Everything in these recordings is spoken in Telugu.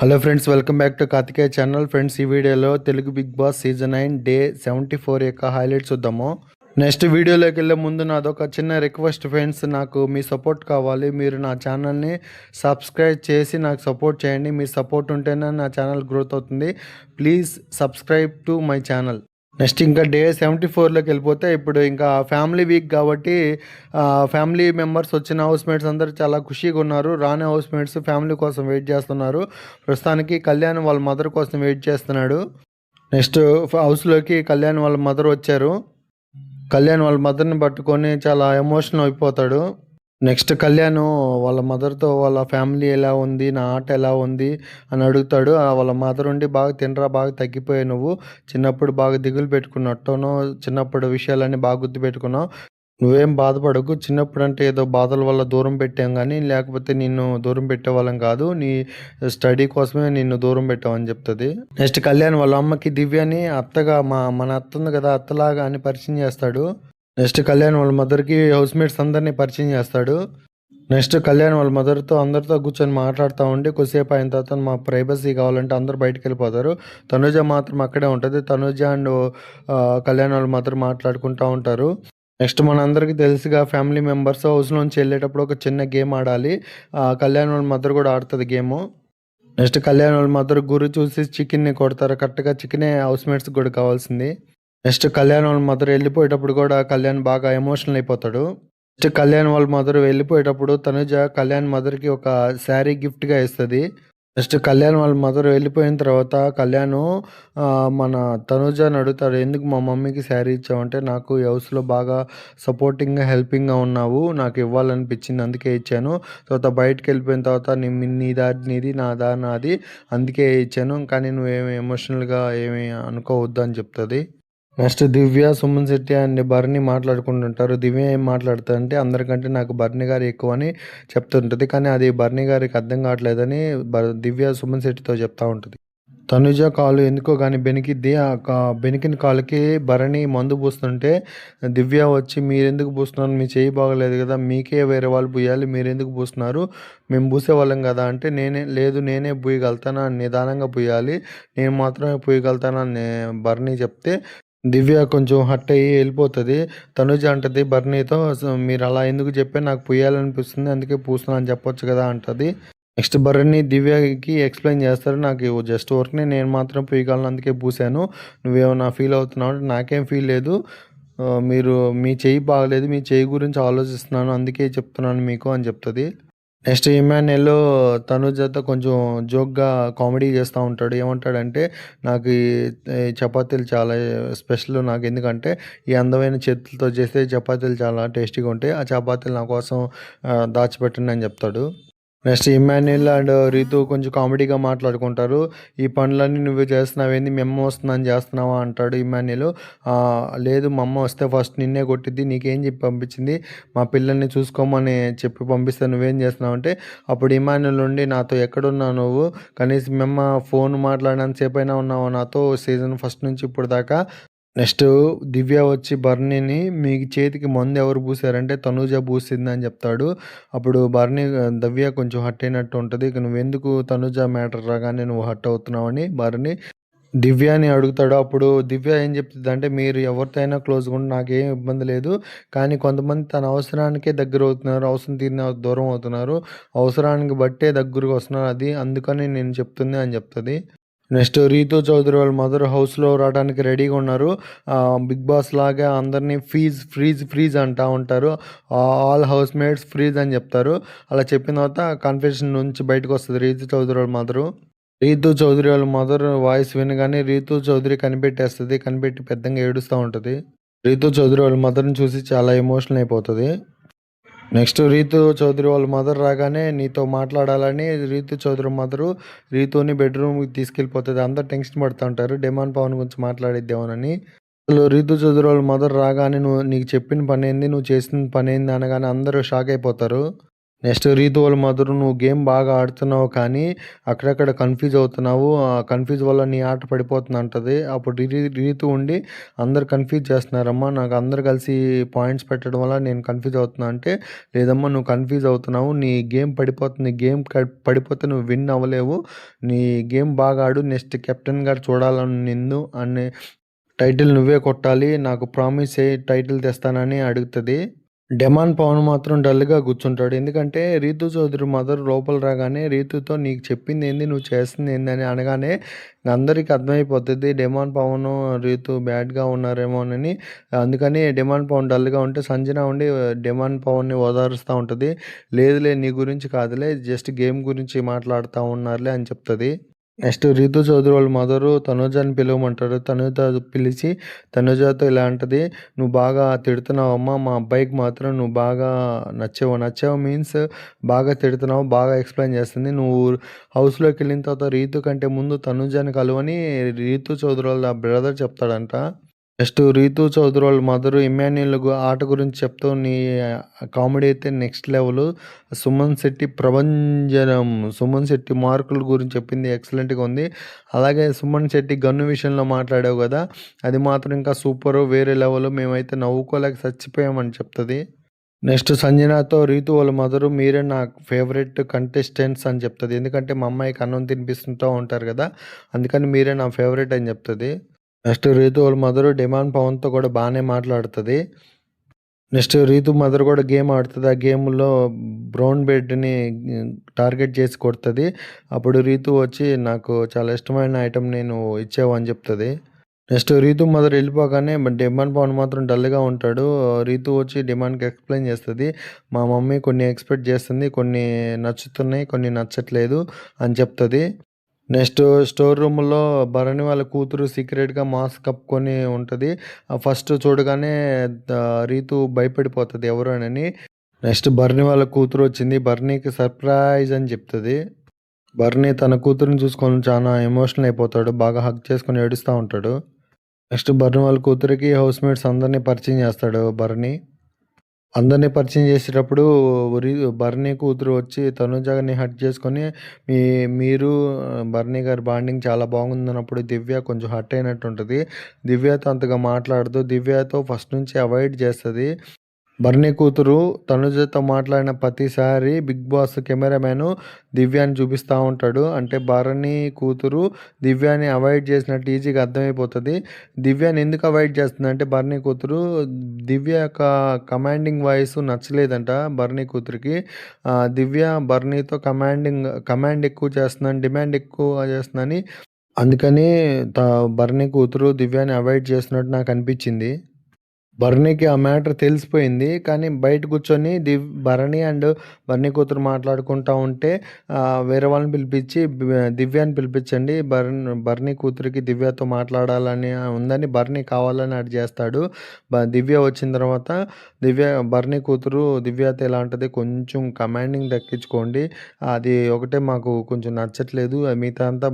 Hello friends, welcome back to Karthikeya channel. Friends, ఈ వీడియోలో Telugu Bigg Boss season 9 day 74 యొక్క హైలైట్స్ చూద్దాము. నెక్స్ట్ వీడియోలోకి వెళ్ళే ముందు నాదొక చిన్న రిక్వెస్ట్ ఫ్రెండ్స్, నాకు మీ సపోర్ట్ కావాలి. మీరు నా ఛానల్ని సబ్స్క్రైబ్ చేసి నాకు సపోర్ట్ చేయండి. మీ సపోర్ట్ ఉంటేనే నా ఛానల్ గ్రోత్ అవుతుంది. Please subscribe to my channel. Next ఇంకా డే 74లోకి వెళ్ళిపోతే, ఇప్పుడు ఇంకా ఫ్యామిలీ వీక్ కాబట్టి ఫ్యామిలీ మెంబర్స్ వచ్చిన హౌస్మేట్స్ అందరూ చాలా ఖుషీగా ఉన్నారు. రాని హౌస్మేట్స్ ఫ్యామిలీ కోసం వెయిట్ చేస్తున్నారు. ప్రస్తుతానికి కళ్యాణ్ వాళ్ళ మదర్ కోసం వెయిట్ చేస్తున్నాడు. నెక్స్ట్ హౌస్లోకి కళ్యాణ్ వాళ్ళ మదర్ వచ్చారు. కళ్యాణ్ వాళ్ళ మదర్ని పట్టుకొని చాలా ఎమోషనల్ అయిపోతాడు. నెక్స్ట్ కళ్యాణ్ వాళ్ళ మదర్తో వాళ్ళ ఫ్యామిలీ ఎలా ఉంది, నా ఆట ఎలా ఉంది అని అడుగుతాడు. వాళ్ళ మదర్ ఉండి, బాగా తినరా, బాగా తగ్గిపోయావు నువ్వు, చిన్నప్పుడు బాగా దిగులు పెట్టుకున్నట్టును, చిన్నప్పుడు విషయాలన్నీ బాగా గుర్తు పెట్టుకున్నావు, నువ్వేం బాధపడకు, చిన్నప్పుడు అంటే ఏదో బాధల వల్ల దూరం పెట్టాం కానీ లేకపోతే నిన్ను దూరం పెట్టేవాళ్ళం కాదు, నీ స్టడీ కోసమే నిన్ను దూరం పెట్టామని చెప్తుంది. నెక్స్ట్ కళ్యాణ్ వాళ్ళ అమ్మకి దివ్యని అత్తగా మన అత్త ఉంది కదా, అత్తలాగా అని పరిచయం చేస్తాడు. నెక్స్ట్ కళ్యాణ్ వాళ్ళ మదర్కి హౌస్మేట్స్ అందరినీ పరిచయం చేస్తాడు. నెక్స్ట్ కళ్యాణ్ వాళ్ళ మదర్తో అందరితో కూర్చొని మాట్లాడుతూ ఉండి, కొద్దిసేపు అయిన తర్వాత మా ప్రైవసీ కావాలంటే అందరూ బయటకు వెళ్ళిపోతారు. తనుజ మాత్రం అక్కడే ఉంటుంది. తనుజ అండ్ కళ్యాణ్ వాళ్ళ మదర్ మాట్లాడుకుంటూ ఉంటారు. నెక్స్ట్ మనందరికీ తెలుసుగా, ఫ్యామిలీ మెంబర్స్ హౌస్లోంచి వెళ్ళేటప్పుడు ఒక చిన్న గేమ్ ఆడాలి. కళ్యాణ్ వాళ్ళ మదర్ కూడా ఆడుతుంది గేము. నెక్స్ట్ కళ్యాణ్ వాళ్ళ మదర్ గురి చూసి చికెన్ని కొడతారు. కరెక్ట్గా చికెనే హౌస్మేట్స్కి కూడా కావాల్సింది. నెక్స్ట్ కళ్యాణ్ వాళ్ళ మదర్ వెళ్ళిపోయేటప్పుడు కూడా కళ్యాణ్ బాగా ఎమోషనల్ అయిపోతాడు. నెక్స్ట్ కళ్యాణ్ వాళ్ళ మదర్ వెళ్ళిపోయేటప్పుడు తనుజ కళ్యాణ్ మదర్కి ఒక శారీ గిఫ్ట్గా ఇస్తుంది. నెక్స్ట్ కళ్యాణ్ వాళ్ళ మదర్ వెళ్ళిపోయిన తర్వాత కళ్యాణ్ మన తనుజని అడుగుతాడు, ఎందుకు మా మమ్మీకి శారీ ఇచ్చావంటే, నాకు ఈ హౌస్లో బాగా సపోర్టింగ్గా హెల్పింగ్గా ఉన్నావు, నాకు ఇవ్వాలనిపించింది అందుకే ఇచ్చాను. తర్వాత బయటకు వెళ్ళిపోయిన తర్వాత నీ దారి నీది, నా దారి నాది, అందుకే ఇచ్చాను, కానీ నువ్వేమి ఎమోషనల్గా ఏమి అనుకోవద్దు అని చెప్తుంది. నెక్స్ట్ దివ్య, సుమన్ శెట్టి అండ్ బర్ని మాట్లాడుకుంటుంటారు. దివ్య ఏం మాట్లాడుతుందంటే, అందరికంటే నాకు బర్ని గారు ఎక్కువ అని చెప్తుంటుంది. కానీ అది బర్ని గారికి అర్థం కావట్లేదని దివ్య సుమన్ శెట్టితో చెప్తా ఉంటుంది. తనుజ కాలు ఎందుకో కానీ బెనికిద్ది. బెనికిన కాలుకి భరణి మందు పూస్తుంటే దివ్య వచ్చి, మీరెందుకు పూస్తున్నారు, మీ చేయి బాగలేదు కదా, మీకే వేరే వాళ్ళు పూయాలి, మీరెందుకు పూస్తున్నారు, మేము పూసేవాళ్ళం కదా అంటే, నేనే పూయగలుగుతాను, నిదానంగా పూయాలి, నేను మాత్రమే పూయగలుగుతానని భరణి చెప్తే దివ్య కొంచెం హట్ అయ్యి వెళ్ళిపోతుంది. తనుజ అంటది బర్నీతో, మీరు అలా ఎందుకు చెప్పి, నాకు పూయాలనిపిస్తుంది అందుకే పూస్తున్నా అని చెప్పొచ్చు కదా అంటది. నెక్స్ట్ బర్ని దివ్యకి ఎక్స్ప్లెయిన్ చేస్తారు, నాకు జస్ట్ వర్క్ని నేను మాత్రం పూయగలను అందుకే పూసాను, నువ్వేమన్నా ఫీల్ అవుతున్నావు అంటే, నాకేం ఫీల్ లేదు, మీరు మీ చెయ్యి బాగలేదు, మీ చెయ్యి గురించి ఆలోచిస్తున్నాను అందుకే చెప్తున్నాను మీకు అని చెప్తుంది. నెక్స్ట్ ఇమాన్యుయల్ తనుజతో కొంచెం జోక్గా కామెడీ చేస్తూ ఉంటాడు. ఏమంటాడంటే, నాకు ఈ చపాతీలు చాలా స్పెషల్, నాకు ఎందుకంటే ఈ అందమైన చేతులతో చేస్తే చపాతీలు చాలా టేస్టీగా ఉంటాయి, ఆ చపాతీలు నా కోసం దాచిపెట్టండి అని చెప్తాడు. నెక్స్ట్ ఇమాన్యుయల్ అండ్ రీతు కొంచెం కామెడీగా మాట్లాడుకుంటారు. ఈ పనులన్నీ నువ్వే చేస్తున్నావు ఏంది, మీ అమ్మ వస్తుందని చేస్తున్నావా అంటాడు ఇమాన్యుయల్. లేదు, మా అమ్మ వస్తే ఫస్ట్ నిన్నే కొట్టిద్ది, నీకేం చెప్పి పంపించింది, మా పిల్లల్ని చూసుకోమని చెప్పి పంపిస్తే నువ్వేం చేస్తున్నావు అంటే, అప్పుడు ఇమాన్యుయల్ ఉండి, నాతో ఎక్కడున్నావు నువ్వు, కనీసం మీ అమ్మ ఫోన్ మాట్లాడినంతసేపు అయినా ఉన్నావు నాతో, సీజన్ ఫస్ట్ నుంచి ఇప్పుడు దాకా. నెక్స్ట్ దివ్య వచ్చి బర్నీని, మీ చేతికి మందు ఎవరు పూసారంటే తనూజ పూసింది అని చెప్తాడు. అప్పుడు దివ్య కొంచెం హట్ అయినట్టు ఉంటుంది. ఇక నువ్వెందుకు తనూజ మ్యాటర్ రాగానే నువ్వు హట్ అవుతున్నావని బర్ని దివ్యాని అడుగుతాడు. అప్పుడు దివ్య ఏం చెప్తుంది అంటే, మీరు ఎవరితో అయినా క్లోజ్గా ఉండి నాకేం ఇబ్బంది లేదు, కానీ కొంతమంది తన అవసరానికే దగ్గర అవుతున్నారు, అవసరం తీరిన దూరం అవుతున్నారు, అవసరానికి బట్టే దగ్గరకు వస్తున్నారు, అది అందుకని నేను చెప్తుంది అని చెప్తుంది. నెక్స్ట్ రీతు చౌదరి వాళ్ళ మదర్ హౌస్లో రావడానికి రెడీగా ఉన్నారు. బిగ్ బాస్ లాగా అందరినీ ఫ్రీజ్ అంటూ ఉంటారు. ఆల్ హౌస్ మేట్స్ ఫ్రీజ్ అని చెప్తారు. అలా చెప్పిన తర్వాత కన్ఫ్యూషన్ నుంచి బయటకు వస్తుంది రీతు చౌదరి వాళ్ళ మదరు. రీతు చౌదరి వాళ్ళ మదర్ వాయిస్ వినగానే రీతు చౌదరి కనిపెట్టేస్తుంది. కనిపెట్టి పెద్దగా ఏడుస్తూ ఉంటుంది. రీతు చౌదరి వాళ్ళ మదర్ని చూసి చాలా ఎమోషనల్ అయిపోతుంది. నెక్స్ట్ రీతు చౌదరి వాళ్ళ మదర్ రాగానే నీతో మాట్లాడాలని రీతు చౌదరి మదరు రీతుని బెడ్రూమ్కి తీసుకెళ్ళిపోతుంది. అందరు టెన్షన్ పడుతూ ఉంటారు, డిమాండ్ పవన్ గురించి మాట్లాడిద్దామని. అసలు రీతు చౌదరి వాళ్ళ మదర్ రాగానే, నీకు చెప్పిన పని ఏంది, నువ్వు చేసిన పని ఏంది అనగానే అందరూ షాక్ అయిపోతారు. నెక్స్ట్ రీతు వాళ్ళ మదరు నువ్వు గేమ్ బాగా ఆడుతున్నావు కానీ అక్కడక్కడ కన్‌ఫ్యూజ్ అవుతున్నావు. కన్‌ఫ్యూజ్ వల్ల నీ ఆట పడిపోతుంది అంటది. అప్పుడు రీతు ఉండి అందరూ కన్‌ఫ్యూజ్ చేస్తున్నారమ్మా. నాకు అందరూ కలిసి పాయింట్స్ పెట్టడం వల్ల నేను కన్‌ఫ్యూజ్ అవుతున్నా అంటే, లేదమ్మా నువ్వు కన్‌ఫ్యూజ్ అవుతున్నావు. నీ గేమ్ పడిపోతుంది. గేమ్ పడిపోతే నువ్వు విన్ అవ్వలేవు. నీ గేమ్ బాగా ఆడు. నెక్స్ట్ కెప్టెన్‌గా చూడాలని నిన్ను అనే టైటిల్ నువ్వే కొట్టాలి. నాకు ప్రామిస్ చెయ్యి టైటిల్ తెస్తానని అడుగుతది. డెమాన్ పవన్ మాత్రం డల్‌గా కూర్చుంటాడు. ఎందుకంటే రీతూ చౌదరి మదర్ లోపల రాగానే రీతూతో నీకు చెప్పిందేంది? నువ్వు చేస్తుందేంది? అని అనగానే అందరికి అర్థమైపోతది. డెమాన్ పవను, రీతూ బ్యాడ్‌గా ఉన్నారేమోనని. అందుకని డెమాన్ పవన్ డల్‌గా ఉంటే సంజన ఉండి డెమాన్ పవన్‌ని ఓదారుస్తా ఉంటది. లేదులే నీ గురించి కాదులే జస్ట్ గేమ్ గురించి మాట్లాడుతా ఉన్నారులే అని చెప్తది. నెక్స్ట్ రీతూ చౌదరి వాళ్ళ మదరు తనూజని పిలవమంటారు. తనూజ పిలిచి తనూజతో ఇలా అంటది, "నువ్వు బాగా తిడుతున్నావమ్మా. మా అబ్బాయికి మాత్రం నువ్వు బాగా నచ్చావు." నచ్చావు మీన్స్ బాగా తిడుతున్నావు. బాగా ఎక్స్‌ప్లెయిన్ చేస్తుంది. "నువ్వు హౌస్‌లోకెళ్ళిన తర్వాత రీతు కంటే ముందు తనూజని కలువని" రీతూ చౌదరి వాళ్ళ బ్రదర్ చెప్తాడంట. నెక్స్ట్ 'రీతూ చౌదరి' వాళ్ళ మదరు ఇమ్మాన్యూల్ ఆట గురించి చెప్తూ నీ కామెడీ అయితే నెక్స్ట్ లెవెలు. 'సుమన్ శెట్టి ప్రభంజనం'. 'సుమన్ శెట్టి' మార్కుల గురించి చెప్పింది ఎక్సలెంట్‌గా ఉంది. అలాగే 'సుమన్ శెట్టి' గన్ను విషయంలో మాట్లాడావు గదా! అది మాత్రం ఇంకా సూపరు. వేరే లెవెలు. మేమైతే నవ్వుకోలేక చచ్చిపోయామని చెప్తది. నెక్స్ట్ సంజనాతో రీతు వాళ్ళ మదరు మీరే నా ఫేవరెట్ కంటెస్టెంట్స్ అని చెప్తది. ఎందుకంటే మా అమ్మాయికి అన్నం తినిపిస్తుంటూ ఉంటారు గదా! అందుకని మీరే నా ఫేవరెట్ అని చెప్తది. నెక్స్ట్ రీతు వాళ్ళ మదరు డిమాండ్ పవన్‌తో కూడా బానే మాట్లాడుతది. నెక్స్ట్ రీతు మదర్ కూడా గేమ్ ఆడుతది. ఆ గేమ్‌లో బ్రౌన్ బెడ్‌ని టార్గెట్ చేసి కొడతది. అప్పుడు రీతు వచ్చి నాకు చాలా ఇష్టమైన ఐటెమ్ నేను ఇచ్చావు అని చెప్తది. నెక్స్ట్ రీతు మదర్ ఎళ్ళిపోగానే డిమాండ్ పవన్ మాత్రం డల్‌గా ఉంటాడు. రీతు వచ్చి డిమాండ్‌కి ఎక్స్‌ప్లెయిన్ చేస్తది. మా మమ్మీ కొన్ని ఎక్స్‌పెక్ట్ చేస్తుంది. కొన్ని నచ్చుతున్నాయి. కొన్ని నచ్చట్లేదు అని చెప్తది. నెక్స్ట్ స్టోర్ రూమ్‌లో భరణి వాళ్ళ కూతురు సీక్రెట్‌గా మాస్క్ కప్పుకొని ఉంటది. ఫస్ట్ చూడగానే రీతు భయపడిపోతది ఎవరోనని. నెక్స్ట్ భరణి వాళ్ళ కూతురొచ్చింది. భరణికి సర్ప్రైజ్ అని చెప్తది. భరణి తన కూతురిని చూసుకొని చానా ఎమోషనల్ అయిపోతాడు. బాగా హగ్ చేసుకొని ఏడుస్తా ఉంటాడు. నెక్స్ట్ భరణి వాళ్ళ కూతురికి హౌస్‌మేట్స్ అందరిని పరిచయం చేస్తాడు భరణి. అందరిని పరిచయం చేసేటప్పుడు రి భరణి కూతురు వచ్చి తనుజని హగ్ చేసుకొని మీ మీరు భరణి గారి బాండింగ్ చాలా బాగుందన్నప్పుడు దివ్య కొంచెం హర్ట్ అయినట్టుంటది. దివ్యతో అంతగా మాట్లాడదు. దివ్యతో ఫస్ట్ నుంచి అవాయిడ్ చేస్తది. భరణి కూతురు తనుజతో మాట్లాడిన ప్రతిసారి 'బిగ్ బాస్' కెమెరామెను దివ్యాని చూపిస్తా ఉంటాడు. అంటే భరణి కూతురు దివ్యాని అవాయిడ్ చేసినట్టు ఈజీగా అర్థమైపోతది. దివ్యాని ఎందుకు అవాయిడ్ చేస్తుందంటే భరణి కూతురు దివ్య యొక్క కమాండింగ్ వాయిస్ నచ్చలేదంట భరణి కూతురికి. దివ్య భరణితో కమాండ్ ఎక్కువ చేస్తుందని, డిమాండ్ ఎక్కువ చేస్తుందని అందుకని త భరణి కూతురు దివ్యాని అవాయిడ్ చేస్తున్నట్టు నాకనిపించింది. భరణికి ఆ మ్యాటర్ తెలిసిపోయింది. కానీ బయట కూర్చొని భరణి అండ్ భరణి కూతురు మాట్లాడుకుంటా ఉంటే వేరే వాళ్ళని పిలిపించి దివ్యాని పిలిపించండి. భరణి కూతురికి దివ్యతో మాట్లాడాలని ఉందని భరణి కావాలని అటు చేస్తాడు. దివ్య వచ్చిన తర్వాత భరణి కూతురు దివ్యతో ఎలా ఉంటది కొంచెం కమాండింగ్ దక్కించుకోండి. అది ఒకటే మాకు కొంచెం నచ్చట్లేదు. మిగతా అంతా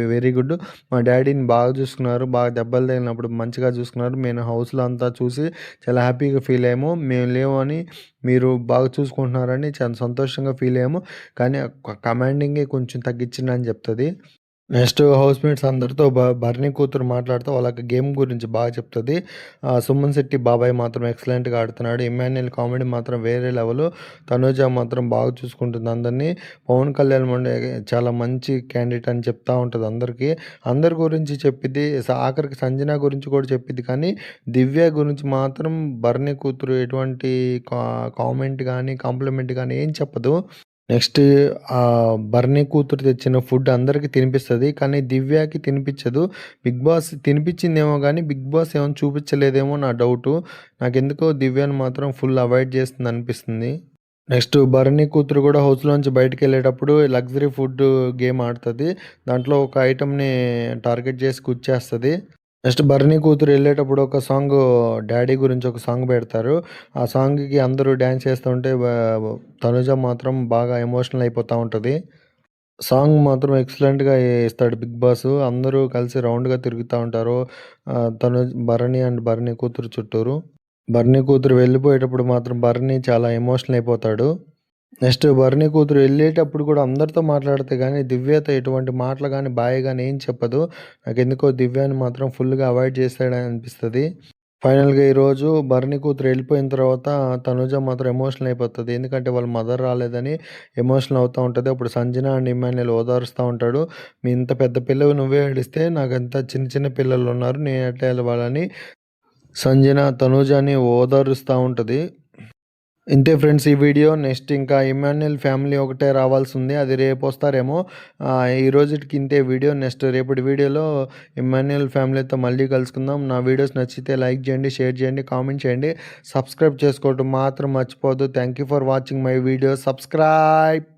వెరీ గుడ్. మా డ్యాడీని బాగా చూసుకున్నారు. బాగా దెబ్బలు తగిలినప్పుడు మంచిగా చూసుకున్నారు. మేము హౌస్‌లో అంతా చూసి చాలా హ్యాపీగా ఫీల్ అయ్యాము. మేము లేమని మీరు బాగా చూసుకుంటున్నారని చాలా సంతోషంగా ఫీల్ అయ్యాము. కానీ కమాండింగే కొంచెం తగ్గించండి అని చెప్తది. నెక్స్ట్ హౌస్‌మేట్స్ అందరితో భరణి కూతురు మాట్లాడుతూ వాళ్ళకి గేమ్ గురించి బాగా చెప్తది. సుమన్ శెట్టి బాబాయ్ మాత్రం ఎక్సలెంట్‌గా ఆడుతున్నాడు. ఇమ్మాన్యూల్ కామెడీ మాత్రం వేరే లెవెలు. తనూజ మాత్రం బాగా చూసుకుంటుంది అందరిని. పవన్ కళ్యాణ్ చాలా మంచి క్యాండిడేట్ అని చెప్తా ఉంటది అందరికీ. అందరి గురించి చెప్పిద్ది. ఆఖరికి సంజన గురించి కూడా చెప్పిద్ది. కానీ దివ్య గురించి మాత్రం భరణి కూతురు ఎటువంటి కామెంట్ గానీ, కాంప్లిమెంట్ గానీ ఏం చెప్పదు. నెక్స్ట్ భరణి కూతురు తెచ్చిన ఫుడ్ అందరికి తినిపిస్తది. కానీ దివ్యకి తినిపించదు. బిగ్ బాస్ తినిపించిందేమో గానీ, బిగ్ బాస్ ఏమన్నా చూపించలేదేమో నా డౌటు. నాకెందుకో దివ్యని మాత్రం ఫుల్ అవాయిడ్ చేస్తుందనిపిస్తుంది. నెక్స్ట్ భరణి కూతురు కూడా హౌస్‌లోంచి బయటికెళ్ళేటప్పుడు లగ్జరీ ఫుడ్ గేమ్ ఆడుతది. దాంట్లో ఒక ఐటెమ్‌ని టార్గెట్ చేసి గుచ్చేస్తది. నెక్స్ట్ భరణి కూతురు ఎళ్ళేటప్పుడు ఒక సాంగు డ్యాడీ గురించి ఒక సాంగ్ పెడతారు. ఆ సాంగ్‌కి అందరూ డాన్స్ చేస్తుంటే తనుజ మాత్రం బాగా ఎమోషనల్ అయిపోతా ఉంటది. సాంగ్ మాత్రం ఎక్సలెంట్‌గా ఏస్తాడు బిగ్ బాస్. అందరూ కలిసి రౌండ్‌గా తిరుగుతా ఉంటారు. భరణి అండ్ భరణి కూతురు చుట్టూరు. భరణి కూతురు వెళ్ళిపోయేటప్పుడు మాత్రం భరణి చాలా ఎమోషనల్ అయిపోతాడు. నెక్స్ట్ భరణి కూతురు వెళ్ళేటప్పుడు కూడా అందరితో మాట్లాడితే కానీ దివ్యతో ఎటువంటి మాటలు కానీ బాయ్ కానీ ఏం చెప్పదు. నాకెందుకో దివ్యాని మాత్రం ఫుల్గా అవాయిడ్ చేస్తాడని అనిపిస్తుంది. ఫైనల్గా ఈరోజు భరణి కూతురు వెళ్ళిపోయిన తర్వాత తనుజ మాత్రం ఎమోషనల్ అయిపోతుంది. ఎందుకంటే వాళ్ళ మదర్ రాలేదని ఎమోషనల్ అవుతూ ఉంటుంది. అప్పుడు సంజన అండ్ ఇమాన్యుల్ ఓదారుస్తూ ఉంటాడు. మీ ఇంత పెద్ద పిల్లవి నువ్వే ఏడిస్తే నాకంతా చిన్న చిన్న పిల్లలు ఉన్నారు, నేను ఎట్లా వెళ్ళాలని సంజన తనుజని ఓదారుస్తూ ఉంటుంది. ఇంతే ఫ్రెండ్స్ ఈ వీడియో. నెక్స్ట్ ఇంకా ఇమాన్యుయల్ ఫ్యామిలీ ఒకటే రావాల్సి ఉంది, అది రేపు వస్తారేమో. ఈ రోజుకి ఇంతే వీడియో. నెక్స్ట్ రేపటి వీడియోలో ఇమాన్యుయల్ ఫ్యామిలీతో మళ్ళీ కలుసుకుందాం. నా వీడియోస్ నచ్చితే లైక్ చేయండి, షేర్ చేయండి, కామెంట్ చేయండి, సబ్స్క్రైబ్ చేసుకోవడం మాత్రం మర్చిపోవద్దు. Thank you for watching my video. Subscribe.